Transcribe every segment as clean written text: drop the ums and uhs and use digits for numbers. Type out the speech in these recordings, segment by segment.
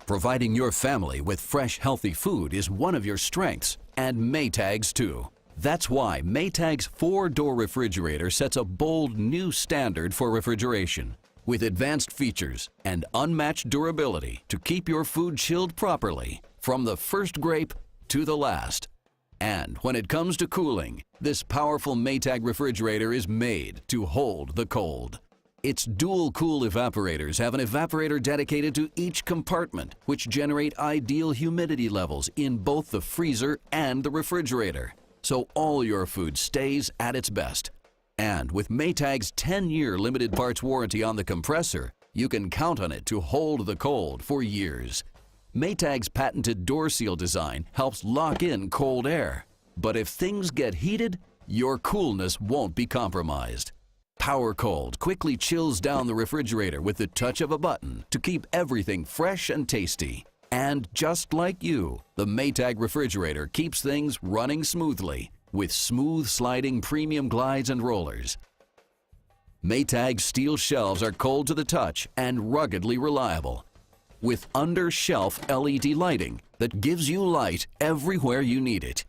Providing your family with fresh, healthy food is one of your strengths, and Maytag's too. That's why Maytag's 4-door refrigerator sets a bold new standard for refrigeration, with advanced features and unmatched durability to keep your food chilled properly, from the first grape to the last. And when it comes to cooling, this powerful Maytag refrigerator is made to hold the cold. Its dual cool evaporators have an evaporator dedicated to each compartment, which generate ideal humidity levels in both the freezer and the refrigerator, so all your food stays at its best. And with Maytag's 10-year limited parts warranty on the compressor, you can count on it to hold the cold for years. Maytag's patented door seal design helps lock in cold air. But if things get heated, your coolness won't be compromised. Power Cold quickly chills down the refrigerator with the touch of a button to keep everything fresh and tasty. And just like you, the Maytag refrigerator keeps things running smoothly with smooth sliding premium glides and rollers. Maytag's steel shelves are cold to the touch and ruggedly reliable, with under-shelf LED lighting that gives you light everywhere you need it.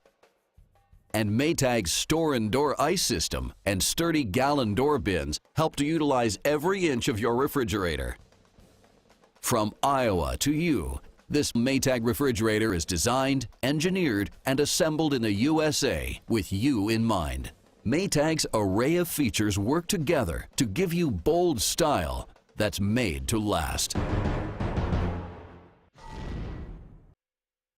And Maytag's store and door ice system and sturdy gallon door bins help to utilize every inch of your refrigerator. From Iowa to you, this Maytag refrigerator is designed, engineered, and assembled in the USA with you in mind. Maytag's array of features work together to give you bold style that's made to last.